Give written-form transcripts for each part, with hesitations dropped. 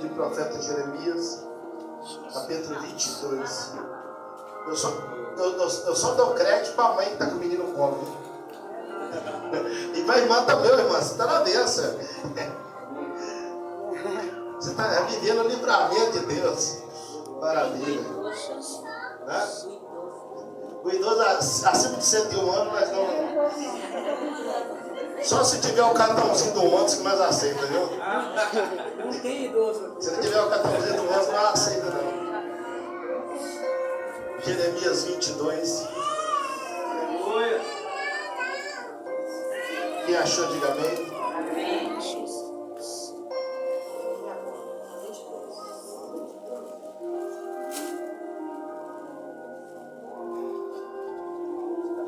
do profeta Jeremias, capítulo 22. Eu só dou crédito para a mãe que está com o menino pobre. E para a irmã também, irmã, você está na benção. Você está vivendo o livramento de Deus. Maravilha. Né? O idoso acima de 101 anos, nós não. Só se tiver o cartãozinho do ônibus que nós aceitamos, viu? Não tem idoso. Se não tiver o cartãozinho do ônibus, não aceita, não. Jeremias 22. Aleluia. Quem achou, diga amém. Amém.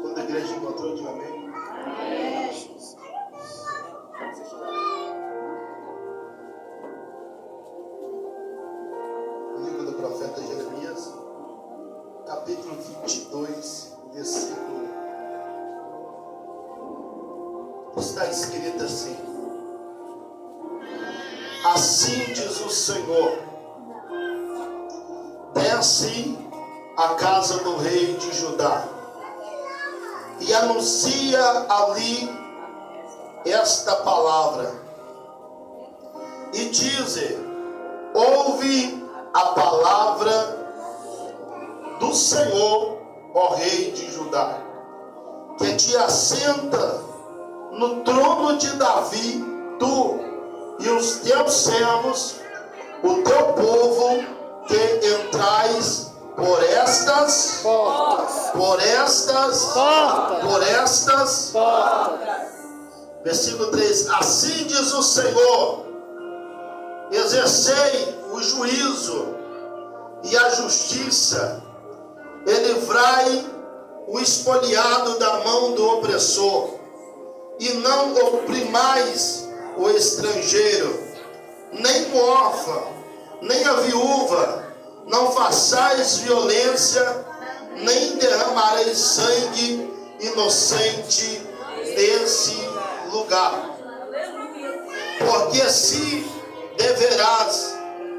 Quando a igreja encontrou, diga amém. O livro do profeta Jeremias, capítulo 22, versículo. Está escrito assim: assim diz o Senhor, desce à casa do rei de Judá e anuncia ali esta palavra e dize: ouve a palavra do Senhor, ó rei de Judá, que te assenta no trono de Davi, tu e os teus servos, o teu povo, que entrais por estas portas. Versículo 3: assim diz o Senhor, exercei o juízo e a justiça, e livrai o espoliado da mão do opressor, e não oprimais o estrangeiro, nem o órfão, nem a viúva, não façais violência, nem derramareis sangue inocente desse lugar. Porque se deverás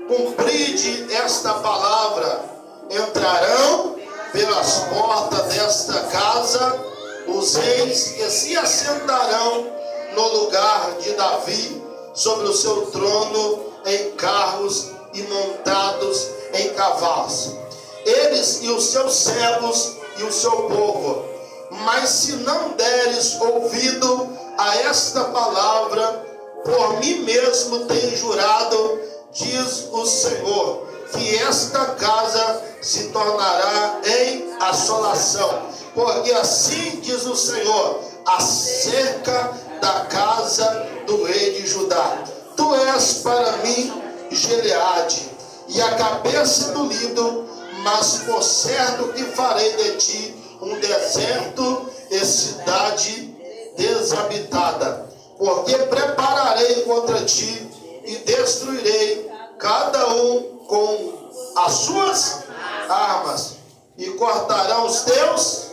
cumprir esta palavra, entrarão pelas portas desta casa os reis que se assentarão no lugar de Davi sobre o seu trono em carros e montados em cavalos, eles e os seus servos e o seu povo. Mas se não deres ouvido a esta palavra, por mim mesmo tenho jurado, diz o Senhor, que esta casa se tornará em assolação. Porque assim diz o Senhor, acerca da casa do rei de Judá: tu és para mim Gileade, e a cabeça do líder, mas por certo que farei de ti um deserto e cidade desabitada. Porque prepararei contra ti e destruirei cada um com as suas armas, e cortarão os teus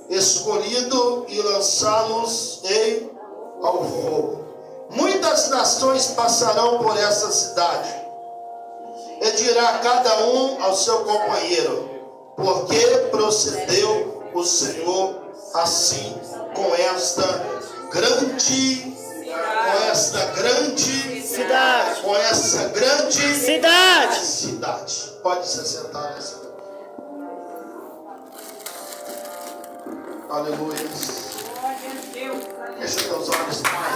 escolhido e lançá-los ao fogo. Muitas nações passarão por essa cidade, e dirá cada um ao seu companheiro: porque procedeu o Senhor assim com esta grande cidade. Pode se sentar nessa. Aleluia. Feche teus olhos, Pai.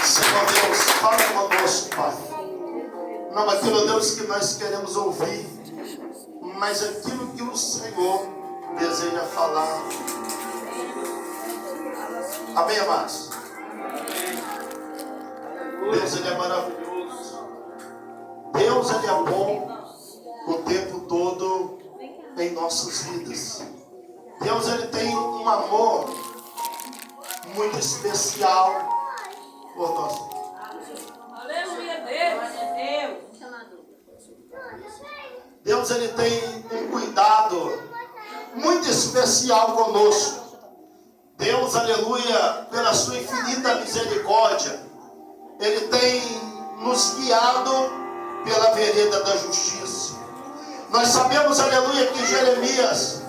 Senhor Deus, fala conosco, Pai. Não aquilo, Deus, que nós queremos ouvir, mas aquilo que o Senhor deseja falar. Amém, amados? Deus, Ele é maravilhoso. Deus, Ele é bom o tempo todo em nossas vidas. Deus, Ele tem um amor muito especial por nós. Aleluia, Deus. Deus, Ele tem um cuidado muito especial conosco. Deus Deus, aleluia, pela sua infinita misericórdia, Ele tem nos guiado pela vereda da justiça. Nós sabemos, aleluia, que Jeremias,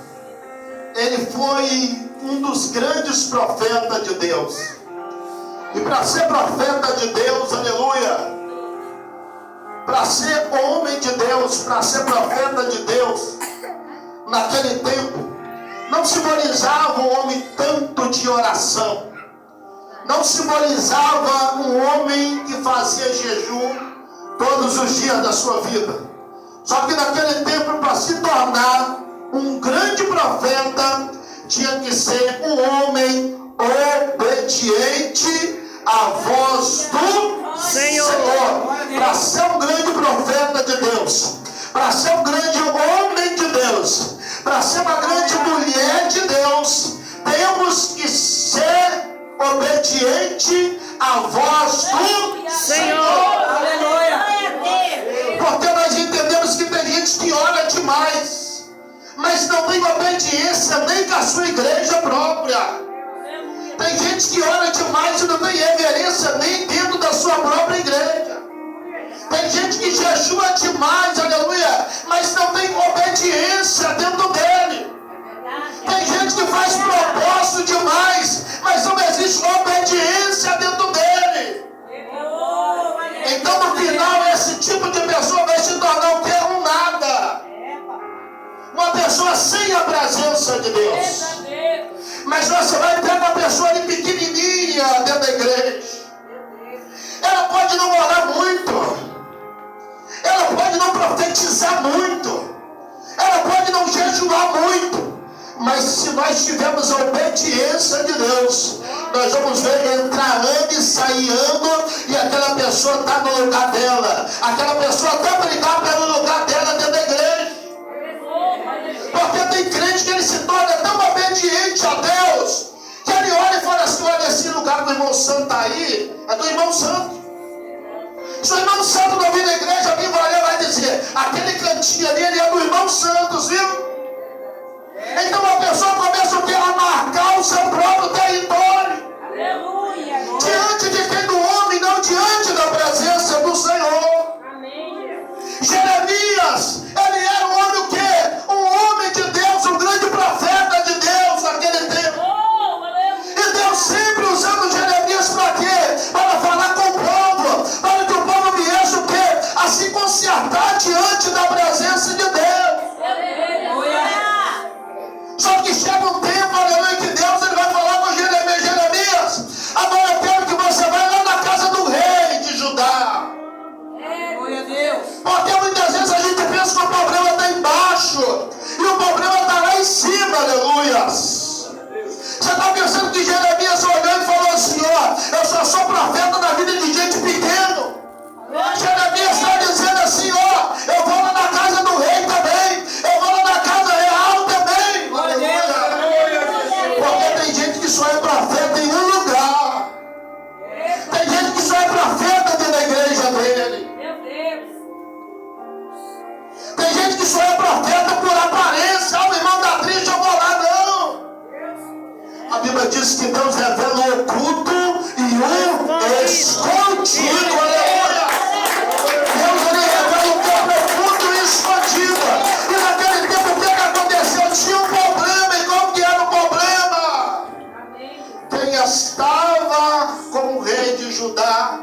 ele foi um dos grandes profetas de Deus. E para ser profeta de Deus, aleluia, para ser homem de Deus, para ser profeta de Deus, naquele tempo, não simbolizava um homem tanto de oração, não simbolizava um homem que fazia jejum todos os dias da sua vida. Só que naquele tempo, para se tornar um grande profeta, tinha que ser um homem obediente à voz do Senhor. Para ser um grande profeta de Deus, para ser um grande homem de Deus, para ser uma grande mulher de Deus, temos que ser obediente à voz do Senhor. Porque nós entendemos que tem gente que ora demais, mas não tem obediência nem com a sua igreja própria. Tem gente que ora demais e não tem reverência nem dentro da sua própria igreja. Tem gente que jejua demais, aleluia, mas não tem obediência dentro dele. Tem gente que faz propósito demais, mas não existe obediência dentro dele. Então no final esse tipo de pessoa vai se tornar o que? Um nada. Uma pessoa sem a presença de Deus. Mas você vai ter uma pessoa ali pequenininha dentro da igreja. Ela pode não orar muito, ela pode não profetizar muito, ela pode não jejuar muito, mas se nós tivermos a obediência de Deus, nós vamos ver entrando e saindo, e aquela pessoa está no lugar dela, aquela pessoa está brigando pelo lugar dela dentro da igreja. Porque tem crente que ele se torna tão obediente a Deus, que ele olha e fala assim: olha, esse lugar do irmão santo está aí, é do irmão santo. Se o irmão santo não vir na igreja, alguém vai olhar e vai dizer: aquele cantinho ali, ele é do irmão Santos, viu? Então a pessoa começa a marcar o seu próprio território. Aleluia. Diante de quem? Do homem, não diante da presença do Senhor. Amém. Jeremias, ele era um homem o quê? Um homem de Deus, um grande profeta de Deus naquele tempo. E Deus sempre usando Jeremias para quê? Para falar com o povo, para que o povo viesse o quê? A se consertar diante da presença de Deus. Só que chega um tempo, aleluia, que Deus ele vai falar com Jeremias: Jeremias, agora eu quero que você vá lá na casa do rei de Judá. Porque muitas vezes a gente pensa que o problema está embaixo e o problema está lá em cima, aleluia. Você está pensando que Jeremias olhou e falou assim: ó, eu só sou profeta na vida de gente pequena. Jeremias está dizendo assim: ó, eu vou lá na casa do rei também, eu vou lá na casa real também. Porque tem gente que só é profeta em um lugar. Tem gente que só é profeta dentro da igreja dele. Tem gente que só é profeta por aparência. O irmão está triste, eu vou lá, não. A Bíblia diz que Deus revela o oculto e o escondido. Aleluia. Deus ele revela o que é profundo e escondido. E naquele tempo o que aconteceu? Tinha um problema. E qual que era o problema? Quem estava com o rei de Judá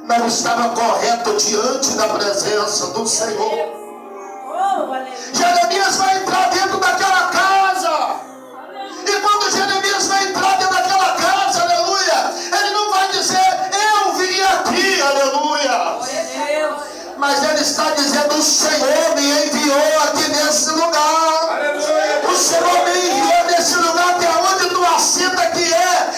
não estava correto diante da presença do Senhor. Jeremias vai entrar dentro daquela casa. E quando Jeremias vai entrar dentro daquela casa, aleluia, ele não vai dizer: eu vim aqui, aleluia. Mas ele está dizendo: o Senhor me enviou aqui nesse lugar. O Senhor me enviou nesse lugar, que é onde tu assenta, que é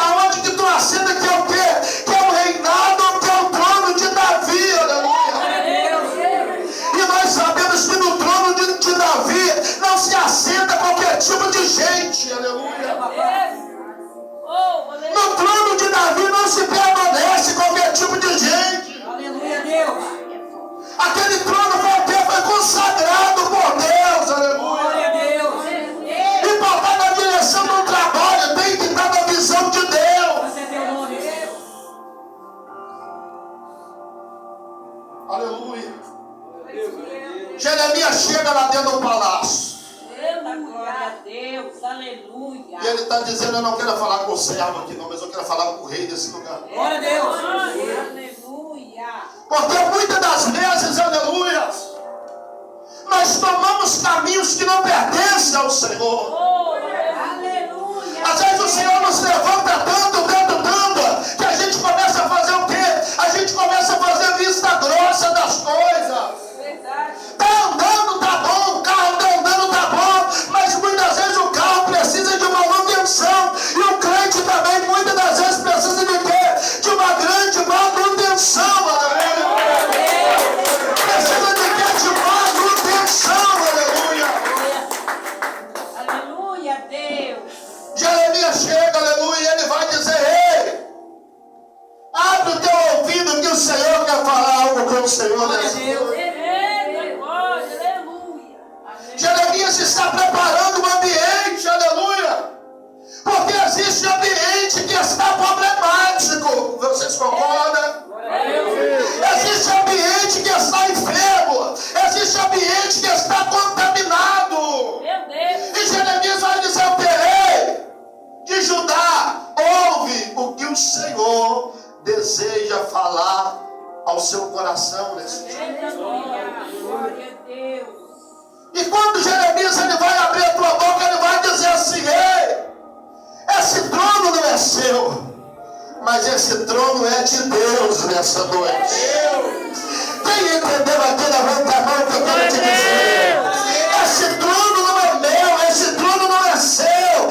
aonde que tu assenta, que é o quê? Que é o reinado, que é o trono de Davi, aleluia. E nós sabemos que no trono de Davi não se assenta qualquer tipo de gente, aleluia. No trono de Davi não se permanece qualquer tipo de gente. Aleluia, Deus. Aquele trono foi consagrado por Deus, aleluia. Jeremias chega lá dentro do palácio. Glória a Deus, aleluia. E ele está dizendo, eu não quero falar com o servo aqui não, mas eu quero falar com o rei desse lugar. Glória a Deus. Aleluia. Porque muitas das vezes, aleluia, nós tomamos caminhos que não pertencem ao Senhor. Aleluia. Às vezes o Senhor nos levanta tanto, que a gente começa a fazer o quê? A gente começa a fazer vista grossa das coisas. Verdade. Tá andando, tá bom, o carro tá andando, tá bom, mas muitas vezes o carro precisa de manutenção. E o crente também, muitas das vezes, precisa de quê? De uma grande manutenção, aleluia. Precisa de quê? De manutenção, aleluia. Aleluia, Deus. Jeremias chega, aleluia, e ele vai dizer, ei, abre o teu ouvido que o Senhor quer falar algo com o Senhor nessa noite. Jeremias está preparando um ambiente, aleluia, porque existe um ambiente que está problemático, vocês concordam? Existe um ambiente que está enfermo, existe um ambiente que está contaminado, e Jeremias vai dizer o que? Ei, de Judá, ouve o que o Senhor deseja falar ao seu coração nesse dia. Glória a Deus. E quando Jeremias ele vai abrir a tua boca, ele vai dizer assim, ei, esse trono não é seu, mas esse trono é de Deus nessa noite. Quem entendeu aqui, levanta a mão que eu quero te dizer. Esse trono não é meu, esse trono não é seu,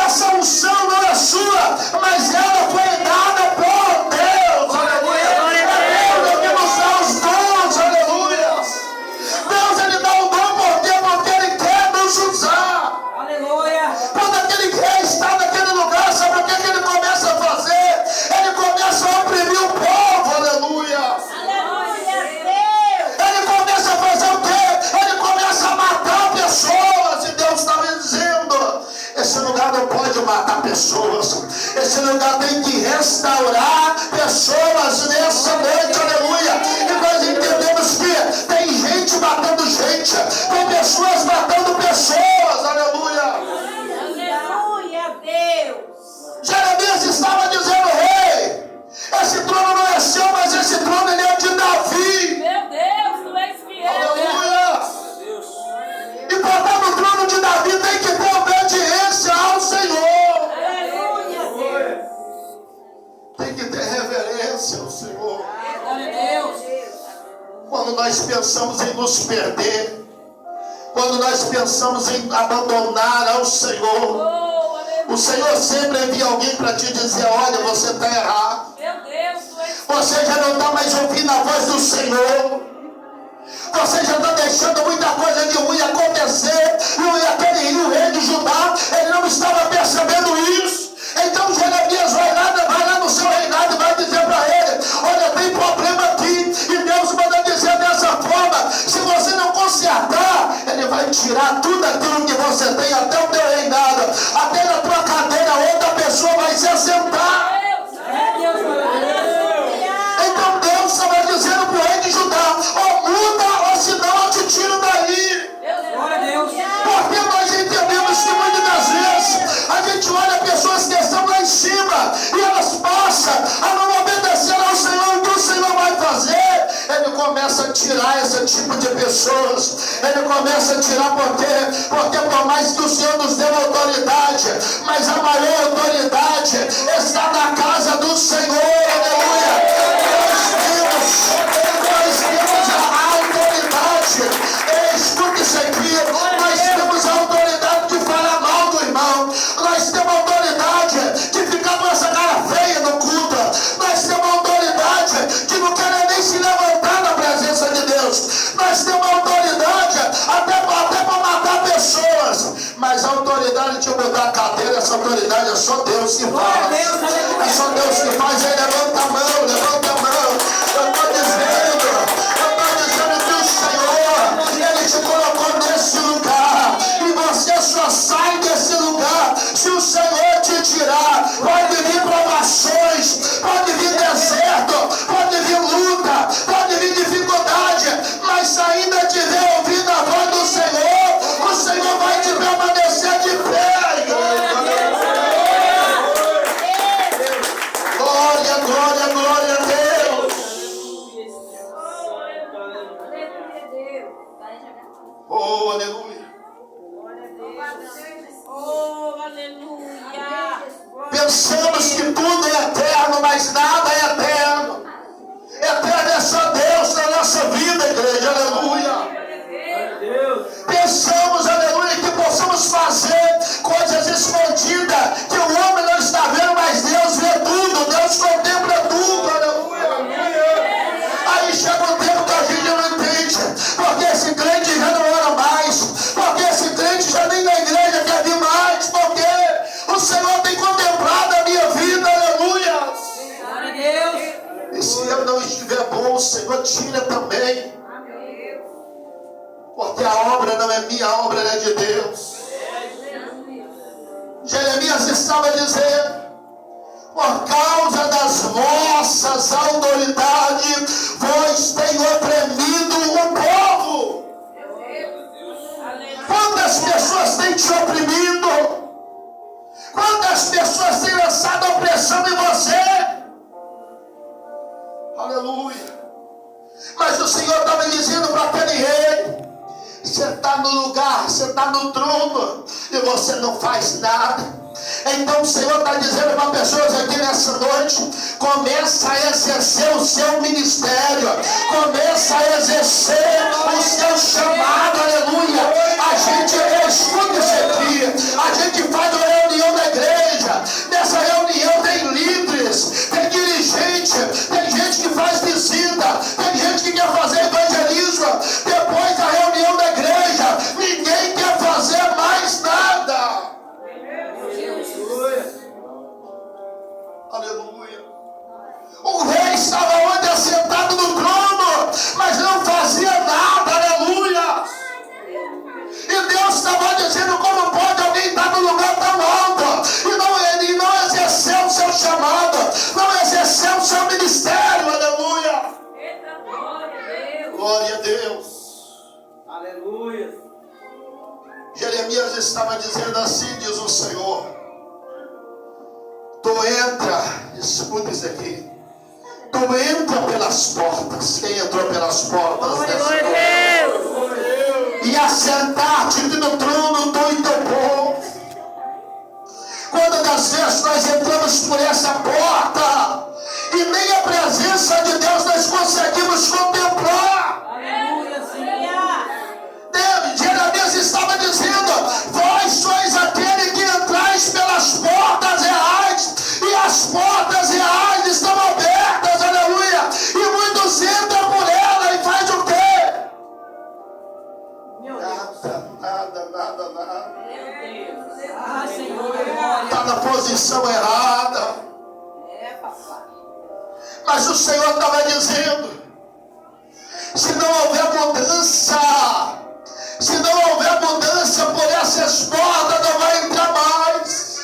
essa unção não é sua, mas ela foi dada por Deus, aleluia. É Deus que nos dá os dons, aleluia. Deus ele dá o dom porque ele quer nos usar. Aleluia. Quando aquele rei está naquele lugar, sabe o que ele começa a fazer? Ele começa a oprimir o povo, aleluia. Aleluia, Deus. Ele começa a fazer o quê? Ele começa a matar pessoas. E Deus está me dizendo, esse lugar não pode matar pessoas. Esse lugar tem que restaurar pessoas nessa noite, aleluia. E nós entendemos que tem gente matando gente, tem pessoas matando pessoas, aleluia. Aleluia, Deus. Jeremias estava dizendo, rei, esse trono não é seu, mas esse trono ele é de Davi. Meu Deus, tu és fiel. Aleluia. E para no trono de Davi tem que ter obediência ao Senhor. Aleluia, Deus. Tem que ter reverência ao Senhor. Glória a Deus. Quando nós pensamos em nos perder, quando nós pensamos em abandonar ao Senhor, o Senhor sempre envia alguém para te dizer, olha, você está errado. Meu Deus, tu és Você já não está mais ouvindo a voz do Senhor. Você já está deixando muita coisa de ruim acontecer. E o rei de Judá, ele não estava percebendo isso. Então Jeremias vai lá no seu reinado e vai dizer para ele, olha, tem problema aqui. E Deus manda dizer dessa forma, se você não consertar, ele vai tirar tudo aquilo que você tem, até o teu reinado, até na tua cadeira, outra pessoa vai se assentar. Deus. Aleluia. Então Deus estava dizendo para o rei de Judá, ou muda, ou senão eu te tiro daí. Glória a Deus. Porque nós entendemos que muitas das vezes a gente olha pessoas que estão lá em cima e elas passam a não obedecer ao Senhor. O que o Senhor vai fazer? Ele começa a tirar esse tipo de pessoas. Ele começa a tirar porque por mais que o Senhor nos dê autoridade, mas a maior autoridade está na casa do Senhor. Aleluia. Nós temos a autoridade. Escute isso aqui. Nós temos a autoridade de falar mal do irmão. Nós temos a autoridade de ficar com essa cara feia no culto. Nós temos a autoridade de não querer nem se levantar na presença de Deus. Nós temos a autoridade até para matar pessoas. Mas a autoridade de mudar a cadeira, essa autoridade é só Deus que faz. É só Deus que faz. Aí levanta a mão, levanta a mão. Eu estou dizendo que o Senhor, Ele te colocou nesse lugar. E você só sai desse lugar se o Senhor te tirar. Pode vir provações, pode vir deserto, pode vir luta, pode vir dificuldade. Mas se ainda tiver ouvido pensamos que tudo é eterno, mas nada é eterno. Eterno é só Deus na nossa vida, igreja, aleluia. Pensamos, aleluia, que possamos fazer coisas escondidas, que o homem não está vendo, mas Deus vê tudo, Deus contempla tudo, aleluia. Aí chega um tempo que a gente não entende, porque esse crente já não ora mais, porque esse crente já nem na igreja quer vir mais, porque o Senhor tem contemplado a minha vida, aleluia. Glória a Deus. E se eu não estiver bom, o Senhor tira também. Porque a obra não é minha, a obra é de Deus. Jeremias estava dizendo: por causa das vossas autoridades, vós tem oprimido o povo. Quantas pessoas têm te oprimido? Quantas pessoas têm lançado opressão em você? Aleluia. Mas o Senhor estava dizendo para aquele rei: você está no lugar, você está no trono e você não faz nada. Então o Senhor está dizendo para pessoas aqui nessa noite: começa a exercer o seu ministério, começa a exercer o seu chamado, aleluia. A gente escuta isso aqui, a gente faz uma reunião na igreja, nessa reunião tem líderes, tem dirigente, tem gente que faz visita, tem gente que quer fazer evangelismo. Depois da reunião da igreja, ninguém quer fazer mais nada. Aleluia. O rei estava onde? Assentado no trono, mas não fazia nada, aleluia. E Deus estava dizendo: como pode alguém estar no lugar tão alto e não exercer o seu chamado, não exercer o seu ministério, aleluia. Glória a Deus. Aleluia. Jeremias estava dizendo assim, diz o Senhor: tu entra, escuta isso aqui, tu entra pelas portas. Quem entrou pelas portas dessa noite? E assentar-te no trono do teu povo. Quando das vezes nós entramos por essa porta e nem a presença de Deus nós conseguimos contemplar. Aleluia, sim. Jeremias estava dizendo: vós sois aquele que entrais pelas portas reais, e as portas reais estão abertas, aleluia. E muitos entram por ela e faz o quê? Nada. Ah, Senhor. Está na posição errada. Mas o Senhor estava dizendo: se não houver mudança por essas portas, não vai entrar mais.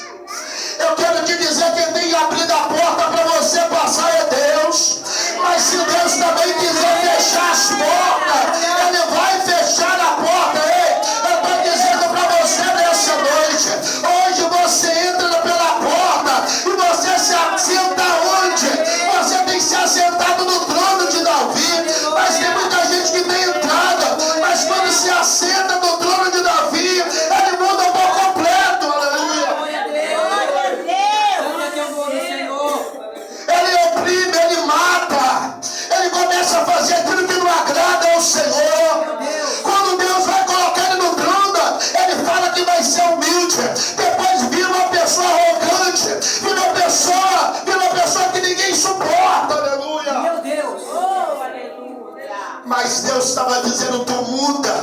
Eu quero te dizer: quem tem abrido a porta para você passar é Deus. Mas se Deus também quiser fechar as portas, Ele vai fechar a porta. Ei, eu estou dizendo para você nessa noite: hoje você entra pela porta e você se assenta onde? Você tem se assentado no trono de Davi. Mas tem muita gente que tem entrado, mas quando se assenta no trono de Davi, ele muda por completo, aleluia. Ele oprime, ele mata, ele começa a fazer aquilo que não agrada ao Senhor. Quando Deus vai colocar ele no trono, ele fala que vai ser humilde. Depois vira uma pessoa arrogante, vira uma pessoa que ninguém suporta, aleluia. Meu Deus. Mas Deus estava dizendo: tu muda,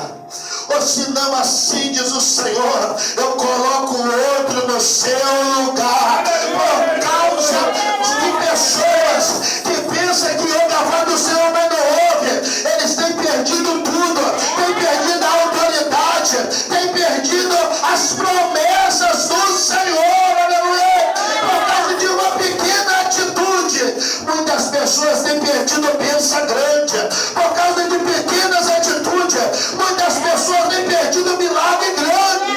ou se não, assim diz o Senhor, eu coloco outro no seu lugar. Por causa de pessoas que pensam que ouve a voz do Senhor, mas não ouve, eles têm perdido tudo, têm perdido a autoridade, têm perdido as promessas do Senhor, aleluia. Por causa de uma pequena atitude, muitas pessoas têm perdido bênção grande. Por causa de pequenas atitudes, muitas pessoas têm perdido milagre grande.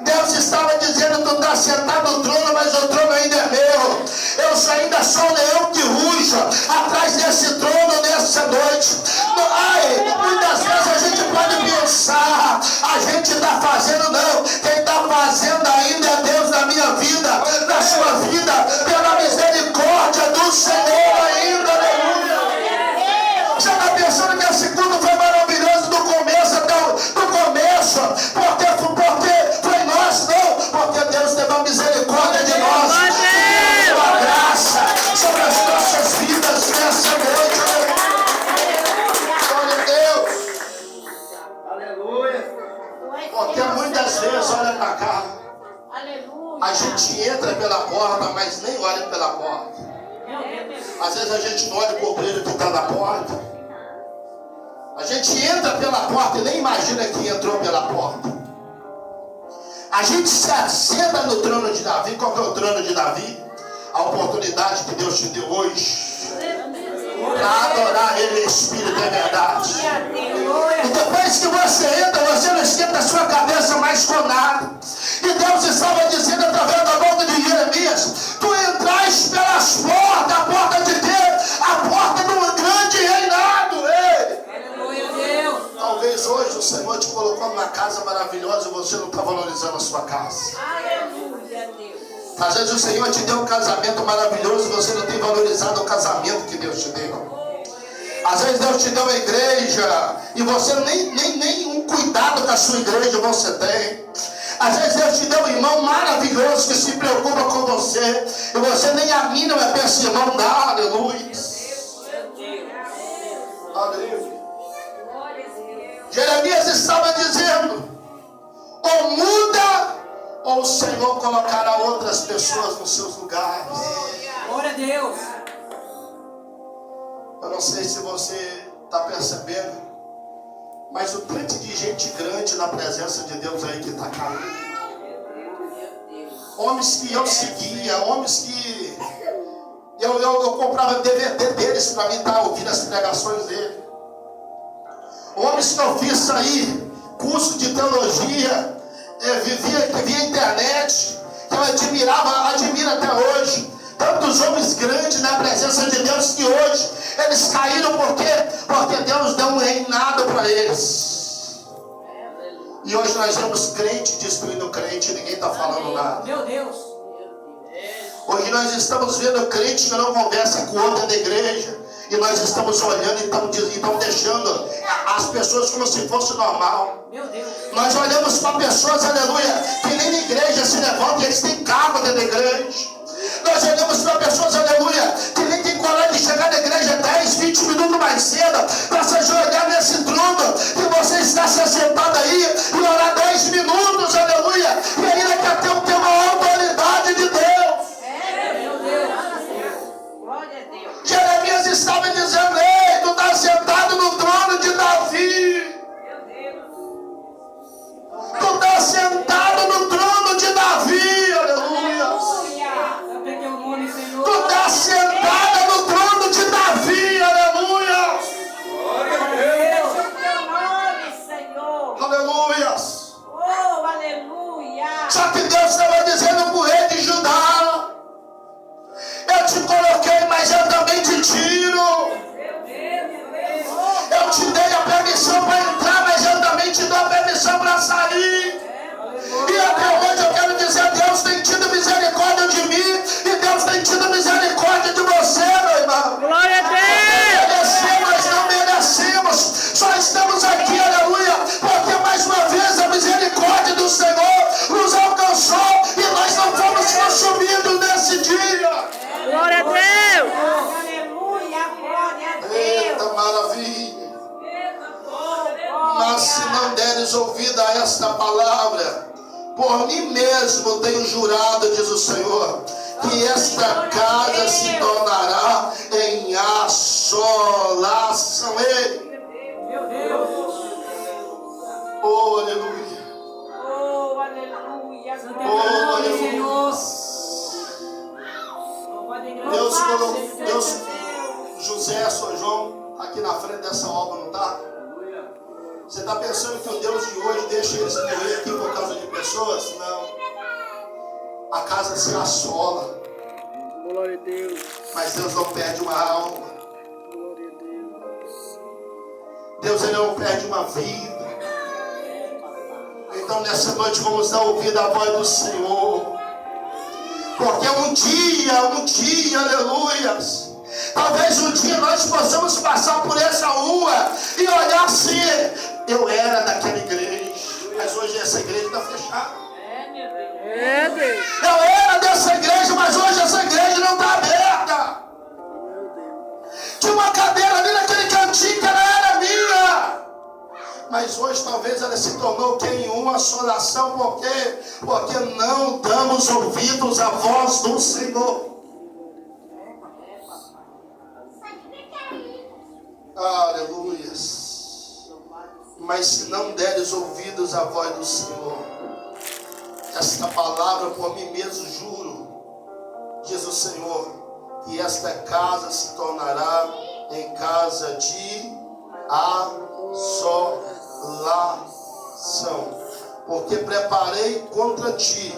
Deus estava dizendo: tu está sentado no trono, mas o trono ainda é meu. Eu ainda sou o leão que ruja atrás desse trono nessa noite. Muitas vezes a gente pode pensar: a gente está fazendo, não. Quem está fazendo ainda é A gente entra pela porta, mas nem olha pela porta. Às vezes a gente não olha o obreiro que está na porta. A gente entra pela porta e nem imagina que entrou pela porta. A gente se assenta no trono de Davi. Qual que é o trono de Davi? A oportunidade que Deus te deu hoje para adorar Ele em espírito e verdade. E depois que você entra, você não esquenta a sua cabeça mais com nada. E Deus estava dizendo através da boca de Jeremias: tu entrais pelas portas, a porta de Deus, a porta de um grande reinado. Talvez hoje o Senhor te colocou numa casa maravilhosa e você não está valorizando a sua casa. Às vezes o Senhor te deu um casamento maravilhoso e você não tem valorizado o casamento que Deus te deu. Às vezes Deus te deu uma igreja e você nem um cuidado com a sua igreja você tem. Às vezes Deus te deu um irmão maravilhoso que se preocupa com você e você nem a mínima para esse irmão dá. Aleluia. Aleluia. Jeremias estava dizendo: ou muda, ou o Senhor colocará outras pessoas nos seus lugares. Glória a Deus. Eu não sei se você está percebendo, mas o tanto de gente grande na presença de Deus aí que está caindo. Homens que eu seguia, homens que eu comprava DVD deles para mim estar ouvindo as pregações dele. Homens que eu fiz aí, curso de teologia, via internet, que eu admiro até hoje. Tantos homens grandes na presença de Deus que hoje eles caíram porque Deus deu um reinado para eles. E hoje nós vemos crente destruindo crente e ninguém está falando nada. Meu Deus. Hoje nós estamos vendo crente que não conversa com outra da igreja. E nós estamos olhando e estamos deixando as pessoas como se fosse normal. Meu Deus. Nós olhamos para pessoas, aleluia, que nem na igreja se levantam e eles têm carro dentro da igreja. Nós olhamos para pessoas, aleluia, que nem tem coragem de chegar na igreja 10, 20 minutos mais cedo para se ajoelhar nesse trono que você está se assentado aí e orar 10 minutos, aleluia, e ainda quer ter uma autoridade de Deus. Meu Deus. Jeremias estava dizendo: ei, tu está sentado no trono de Davi. Tu está sentado no trono de Davi, aleluia. Tu está sentada no trono de Davi, aleluia. Aleluia. Só que Deus estava dizendo para o rei de Judá: eu te coloquei, mas eu também te tiro. Eu te dei a permissão para entrar, mas eu também te dou a permissão para sair. E até hoje eu quero dizer: Deus tem tido misericórdia de mim e Deus tem tido misericórdia de você, meu irmão. Glória a Deus. Nós não merecemos, só estamos aqui, aleluia, porque mais uma vez a misericórdia do Senhor nos alcançou e nós não fomos consumidos nesse dia. Glória a Deus. Aleluia, glória a Deus. Eita maravilha. Mas se não deres ouvido a esta palavra, por mim mesmo tenho jurado, diz o Senhor, que esta casa se tornará em assolação. Ei. Meu Deus. Oh, aleluia. Oh, aleluia, Oh, glória a Deus. aleluia. Deus colocou, José, São João, aqui na frente dessa obra, não está? Você está pensando que o Deus de hoje deixa eles morrer aqui por causa de pessoas? Não. A casa se assola. Glória a Deus. Mas Deus não perde uma alma. Glória a Deus. Deus ele não perde uma vida. Então nessa noite vamos dar ouvido à voz do Senhor. Porque um dia, aleluias. Talvez um dia nós possamos passar por essa rua e olhar assim: eu era daquela igreja, mas hoje essa igreja está fechada. É, Deus. Eu era dessa igreja, mas hoje essa igreja não está aberta. Tinha uma cadeira ali naquele cantinho que ela era minha, mas mas hoje talvez ela se tornou em uma assolação, porque não damos ouvidos à voz do Senhor. Aleluias. Mas se não deres ouvidos à voz do Senhor, esta palavra por mim mesmo juro, diz o Senhor, que esta casa se tornará em casa de assolação, porque preparei contra ti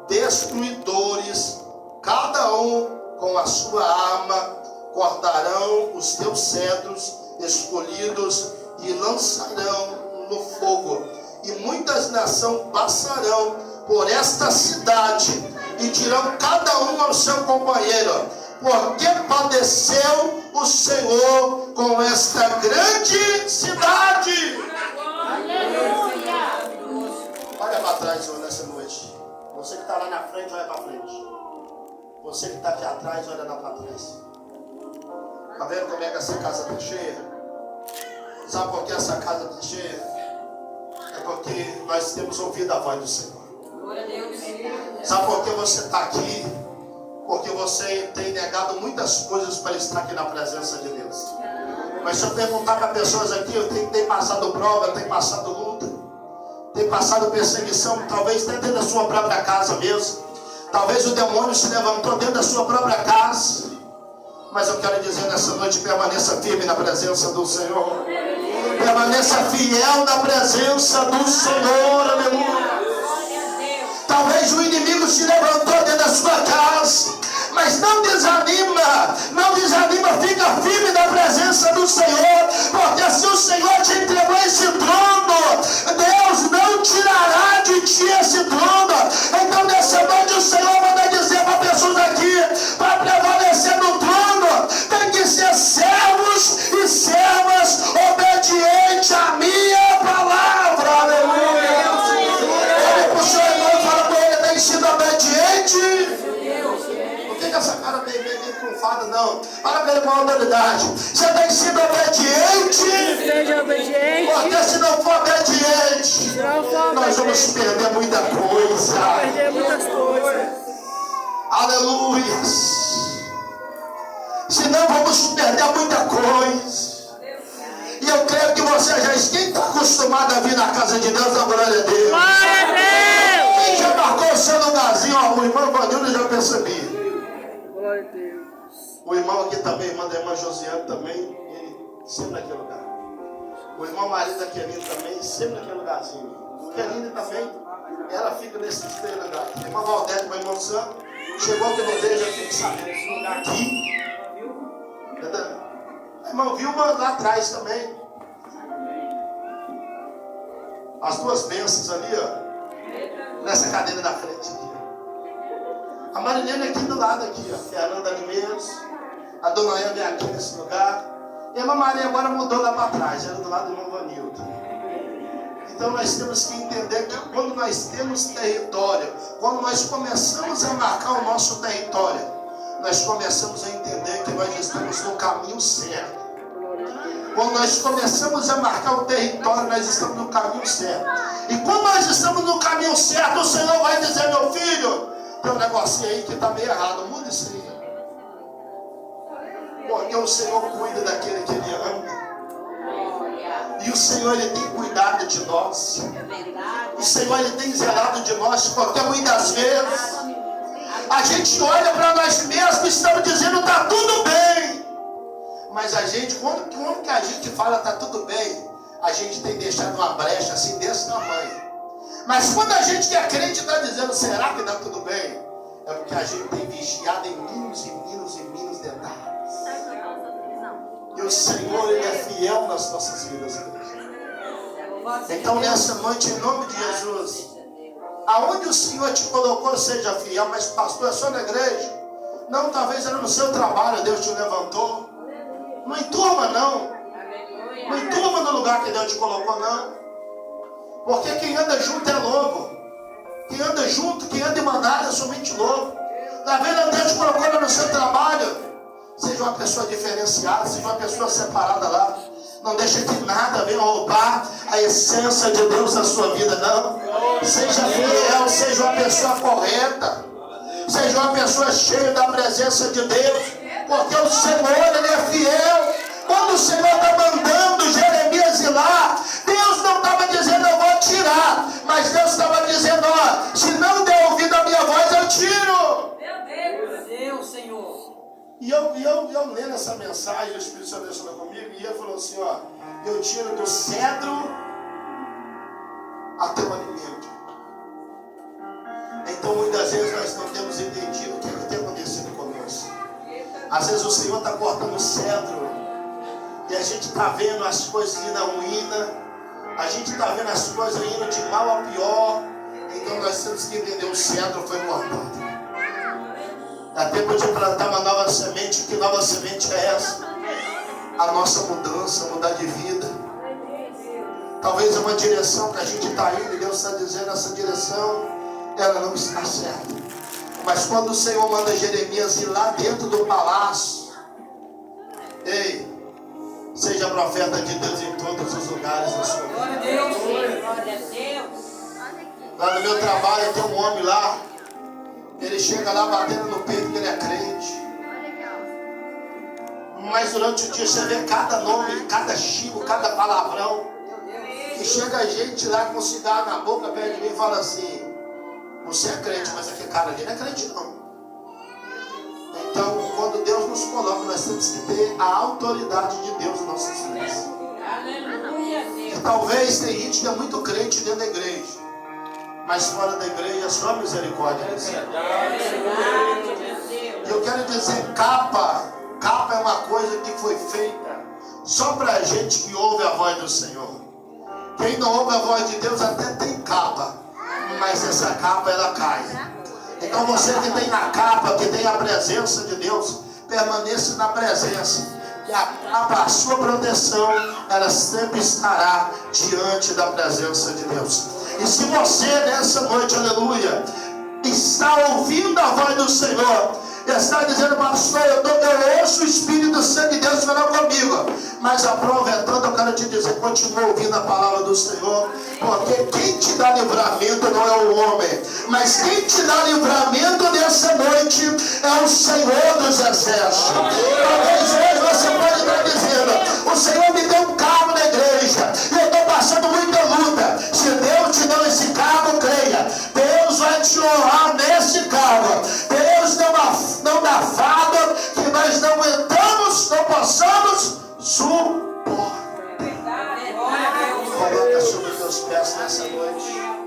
destruidores, cada um com a sua arma, cortarão os teus cedros escolhidos e lançarão no fogo, e muitas nações passarão por esta cidade e dirão cada um ao seu companheiro: porque padeceu o Senhor com esta grande cidade. Aleluia. Olha para trás, Senhor, nessa noite. Você que está lá na frente, olha para frente. Você que está aqui atrás, olha lá para trás. Está vendo como é que essa casa está cheia? Sabe por que essa casa está cheia? É porque nós temos ouvido a voz do Senhor. Sabe por que você está aqui? Porque você tem negado muitas coisas para estar aqui na presença de Deus. Mas se eu perguntar para pessoas aqui, eu tenho passado prova, tem passado luta, tem passado perseguição, talvez até dentro da sua própria casa mesmo. Talvez o demônio se levantou dentro da sua própria casa. Mas eu quero dizer nessa noite, permaneça firme na presença do Senhor. Permaneça fiel na presença do Senhor, aleluia. Talvez o inimigo se levantou dentro da sua casa, mas não desanima, fica firme na presença do Senhor, porque se o Senhor te entregou esse trono, Deus não tirará de ti esse trono. Então nessa noite o Senhor manda dizer para pessoas aqui, para prevalecer no trono, tem que ser servos e servas obedientes à minha palavra, aleluia. Olha para o seu irmão e fala para ele: tem sido obediente. Não fica essa cara meio trunfada, não. Fala para ele com autoridade: você tem sido obediente. Seja obediente. Porque se não for obediente, nós vamos perder muita coisa. Perder muitas coisas. Aleluia. Senão vamos perder muita coisa. E eu creio que você já está acostumado a vir na casa de Deus, a glória a Deus. Glória a Deus. Quem já marcou o seu lugarzinho? Ó, o irmão Vanildo, eu já percebi. Glória a Deus. O irmão aqui também, irmã Josiane também, ele sempre naquele lugar. O irmão Marisa Querida também, sempre naquele lugarzinho. Querida também, ela fica nesse lugar. A irmã Valdete, o irmão Santo, chegou aqui no dedo, já fica sabendo esse lugar aqui. A irmã Vilma lá atrás também. As duas bênçãos ali, ó, nessa cadeira da frente aqui. A Marilene aqui do lado aqui, ó. Fernanda Limeiros. A dona Ana vem aqui nesse lugar. E a irmã Maria agora mudou lá para trás, era do lado do irmão Vanildo. Então nós temos que entender que quando nós temos território, quando nós começamos a marcar o nosso território, nós começamos a entender que nós estamos no caminho certo. Quando nós começamos a marcar o território, nós estamos no caminho certo. E quando nós estamos no caminho certo, o Senhor vai dizer: meu filho, tem um negocinho aí que está meio errado, muda isso aí. Porque o Senhor cuida daquele que Ele ama. E o Senhor, Ele tem cuidado de nós. O Senhor, Ele tem zelado de nós, porque muitas vezes a gente olha para nós mesmos e estamos dizendo: está tudo bem. Mas a gente, quando que a gente fala está tudo bem, a gente tem deixado uma brecha assim desse tamanho. Mas quando a gente que é crente está dizendo: será que está tudo bem? É porque a gente tem vigiado em mínimos detalhes. E o Senhor, Ele é fiel nas nossas vidas. Então nessa noite, em nome de Jesus, aonde o Senhor te colocou, seja fiel. Mas pastor, é só na igreja? Não, talvez era no seu trabalho, Deus te levantou. Não enturma não. Não enturma no lugar que Deus te colocou, não. Porque quem anda junto é lobo. Quem anda junto, quem anda em manada é somente lobo. Está vendo? Deus te colocou no seu trabalho. Seja uma pessoa diferenciada, seja uma pessoa separada lá. Não deixe que nada venha roubar a essência de Deus na sua vida, não. Seja fiel, seja uma pessoa correta. Seja uma pessoa cheia da presença de Deus. Porque o Senhor, Ele é fiel. Quando o Senhor está mandando Jeremias ir lá, Deus não estava dizendo eu vou tirar. Mas Deus estava dizendo, ó, se não der ouvido a minha voz, eu tiro. Meu Deus, Senhor. E eu lendo essa mensagem, o Espírito Santo deixou comigo, e ele falou assim, ó, eu tiro do cedro até o alimento. Então muitas vezes nós não temos entendido o que tem acontecido conosco. Às vezes o Senhor está cortando o cedro, e a gente está vendo as coisas indo a ruína, a gente está vendo as coisas indo de mal a pior. Então nós temos que entender, o cedro foi cortado. É tempo de plantar uma nova semente. Que nova semente é essa? A nossa mudança, mudar de vida. Talvez é uma direção que a gente está indo e Deus está dizendo, essa direção, ela não está certa. Mas quando o Senhor manda Jeremias ir lá dentro do palácio, ei, seja profeta de Deus em todos os lugares da sua vida. Glória a Deus. Glória a Deus. Lá no meu trabalho tem um homem lá, ele chega lá batendo no peito que ele é crente. Mas durante o dia você vê cada nome, cada chico, cada palavrão. E chega a gente lá com um cigarro na boca perto de mim e fala assim, você é crente, mas aquele cara ali não é crente não. Então, quando Deus nos coloca, nós temos que ter a autoridade de Deus nas nossas vidas. Aleluia, Deus. E talvez tem gente que é muito crente dentro da igreja, mas fora da igreja é só misericórdia. Verdade, meu Deus. Eu quero dizer, capa é uma coisa que foi feita só para gente que ouve a voz do Senhor. Quem não ouve a voz de Deus até tem capa, mas essa capa ela cai. Então você que tem a capa, que tem a presença de Deus, permaneça na presença. E a sua proteção, ela sempre estará diante da presença de Deus. E se você nessa noite, aleluia, está ouvindo a voz do Senhor, está dizendo, pastor, eu ouço o Espírito Santo de Deus falando comigo, mas a prova é tanta, eu quero te dizer, continua ouvindo a palavra do Senhor, porque quem te dá livramento não é o homem, mas quem te dá livramento nessa noite é o Senhor dos Exércitos. Talvez hoje você pode estar dizendo, o Senhor me deu um cargo na igreja, e eu estou passando muita luta. Se Deus te deu esse cargo, creia, Deus vai te honrar nesse cargo. Deus não dá fada que nós não entramos, não possamos suportar. Verdade. Glória a Deus. Coloca sobre os teus pés nessa noite.